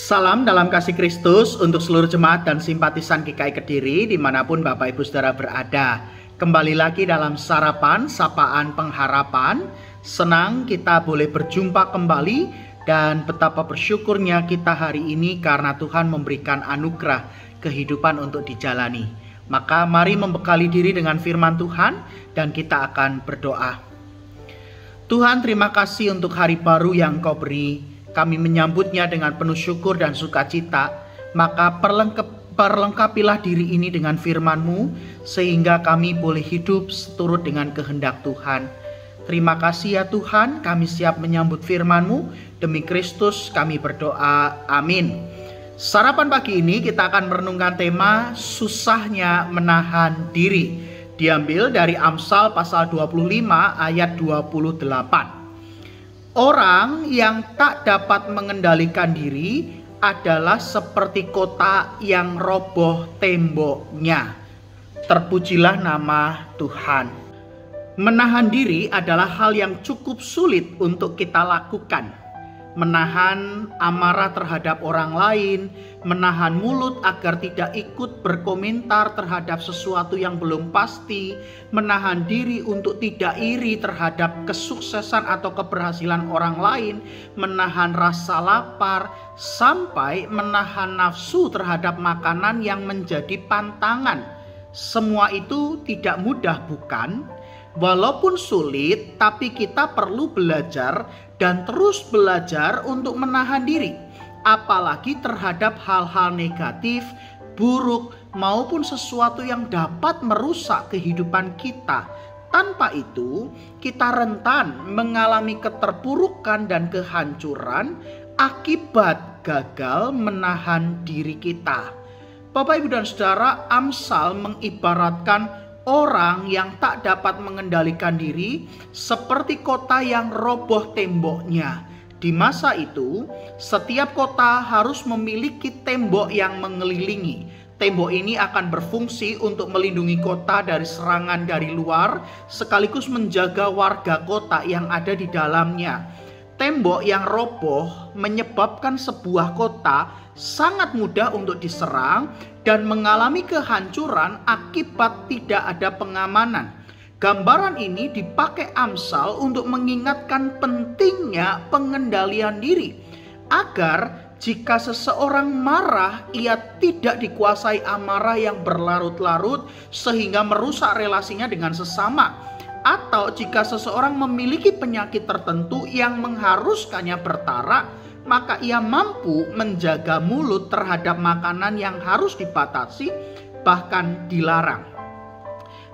Salam dalam kasih Kristus untuk seluruh jemaat dan simpatisan GKI Kediri dimanapun Bapak Ibu Saudara berada. Kembali lagi dalam sarapan sapaan pengharapan. Senang kita boleh berjumpa kembali dan betapa bersyukurnya kita hari ini karena Tuhan memberikan anugerah kehidupan untuk dijalani. Maka mari membekali diri dengan firman Tuhan dan kita akan berdoa. Tuhan, terima kasih untuk hari baru yang Kau beri. Kami menyambutnya dengan penuh syukur dan sukacita. Maka perlengkapilah diri ini dengan firman-Mu, sehingga kami boleh hidup seturut dengan kehendak Tuhan. Terima kasih ya Tuhan, kami siap menyambut firman-Mu. Demi Kristus kami berdoa, amin. Sarapan pagi ini kita akan merenungkan tema susahnya menahan diri. Diambil dari Amsal pasal 25 ayat 28. Orang yang tak dapat mengendalikan diri adalah seperti kota yang roboh temboknya. Terpujilah nama Tuhan. Menahan diri adalah hal yang cukup sulit untuk kita lakukan. Menahan amarah terhadap orang lain, menahan mulut agar tidak ikut berkomentar terhadap sesuatu yang belum pasti, menahan diri untuk tidak iri terhadap kesuksesan atau keberhasilan orang lain, menahan rasa lapar, sampai menahan nafsu terhadap makanan yang menjadi pantangan. Semua itu tidak mudah, bukan? Walaupun sulit, tapi kita perlu belajar dan terus belajar untuk menahan diri. Apalagi terhadap hal-hal negatif, buruk, maupun sesuatu yang dapat merusak kehidupan kita. Tanpa itu, kita rentan mengalami keterpurukan dan kehancuran akibat gagal menahan diri kita. Bapak, Ibu, dan Saudara, Amsal mengibaratkan orang yang tak dapat mengendalikan diri seperti kota yang roboh temboknya. Di masa itu, setiap kota harus memiliki tembok yang mengelilingi. Tembok ini akan berfungsi untuk melindungi kota dari serangan dari luar, sekaligus menjaga warga kota yang ada di dalamnya. Tembok yang roboh menyebabkan sebuah kota sangat mudah untuk diserang dan mengalami kehancuran akibat tidak ada pengamanan. Gambaran ini dipakai Amsal untuk mengingatkan pentingnya pengendalian diri, agar jika seseorang marah, ia tidak dikuasai amarah yang berlarut-larut sehingga merusak relasinya dengan sesama. Atau jika seseorang memiliki penyakit tertentu yang mengharuskannya bertarak, maka ia mampu menjaga mulut terhadap makanan yang harus dibatasi, bahkan dilarang.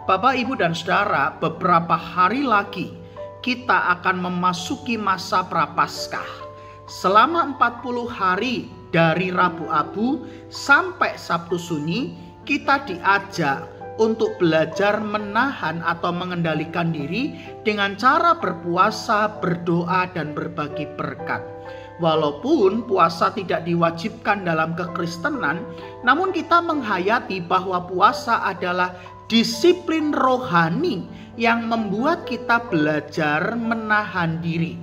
Bapak, Ibu, dan Saudara, beberapa hari lagi kita akan memasuki masa Prapaskah. Selama 40 hari dari Rabu Abu sampai Sabtu Sunyi, kita diajak untuk belajar menahan atau mengendalikan diri dengan cara berpuasa, berdoa, dan berbagi berkat. Walaupun puasa tidak diwajibkan dalam kekristenan, namun kita menghayati bahwa puasa adalah disiplin rohani yang membuat kita belajar menahan diri.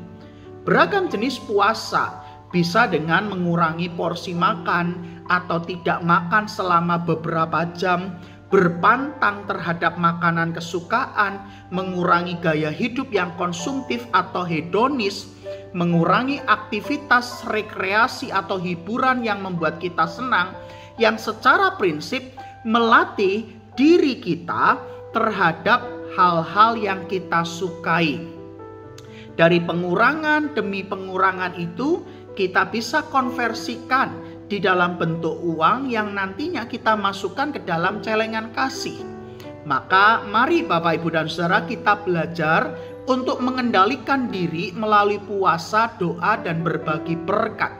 Beragam jenis puasa, bisa dengan mengurangi porsi makan atau tidak makan selama beberapa jam, berpantang terhadap makanan kesukaan, mengurangi gaya hidup yang konsumtif atau hedonis, mengurangi aktivitas rekreasi atau hiburan yang membuat kita senang, yang secara prinsip melatih diri kita terhadap hal-hal yang kita sukai. Dari pengurangan demi pengurangan itu, kita bisa konversikan di dalam bentuk uang yang nantinya kita masukkan ke dalam celengan kasih. Maka mari Bapak, Ibu, dan Saudara, kita belajar untuk mengendalikan diri melalui puasa, doa, dan berbagi berkat.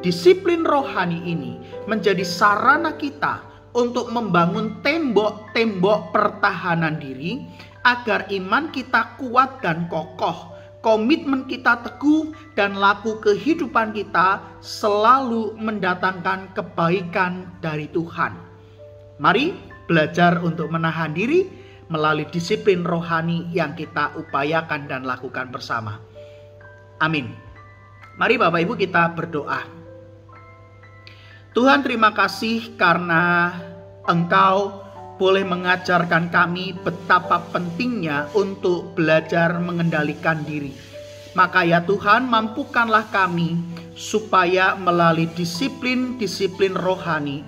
Disiplin rohani ini menjadi sarana kita untuk membangun tembok-tembok pertahanan diri agar iman kita kuat dan kokoh, komitmen kita teguh, dan laku kehidupan kita selalu mendatangkan kebaikan dari Tuhan. Mari belajar untuk menahan diri melalui disiplin rohani yang kita upayakan dan lakukan bersama. Amin. Mari Bapak Ibu kita berdoa. Tuhan, terima kasih karena Engkau boleh mengajarkan kami betapa pentingnya untuk belajar mengendalikan diri. Maka ya Tuhan, mampukanlah kami supaya melalui disiplin-disiplin rohani,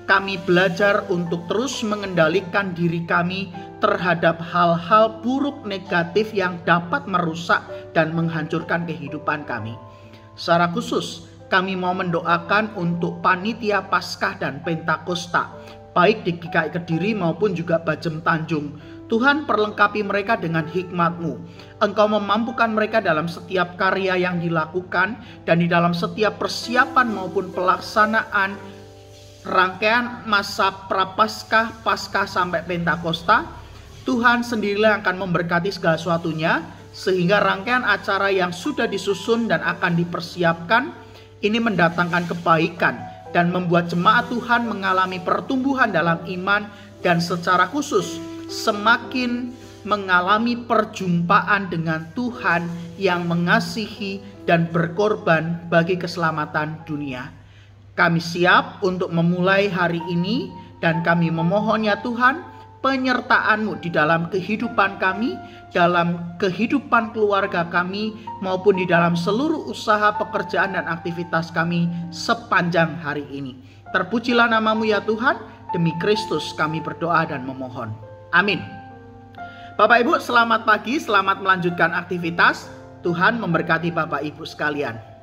kami belajar untuk terus mengendalikan diri kami terhadap hal-hal buruk negatif yang dapat merusak dan menghancurkan kehidupan kami. Secara khusus, kami mau mendoakan untuk panitia Paskah dan Pentakosta, baik di GKI Kediri maupun juga Bajem Tanjung. Tuhan, perlengkapi mereka dengan hikmat-Mu. Engkau memampukan mereka dalam setiap karya yang dilakukan dan di dalam setiap persiapan maupun pelaksanaan rangkaian masa Prapaskah, Paskah sampai Pentakosta. Tuhan sendirilah akan memberkati segala sesuatunya, sehingga rangkaian acara yang sudah disusun dan akan dipersiapkan ini mendatangkan kebaikan dan membuat jemaat Tuhan mengalami pertumbuhan dalam iman dan secara khusus semakin mengalami perjumpaan dengan Tuhan yang mengasihi dan berkorban bagi keselamatan dunia. Kami siap untuk memulai hari ini dan kami memohon ya Tuhan, penyertaan-Mu di dalam kehidupan kami, dalam kehidupan keluarga kami, maupun di dalam seluruh usaha, pekerjaan, dan aktivitas kami sepanjang hari ini. Terpujilah nama-Mu ya Tuhan, demi Kristus kami berdoa dan memohon. Amin. Bapak Ibu, selamat pagi, selamat melanjutkan aktivitas. Tuhan memberkati Bapak Ibu sekalian.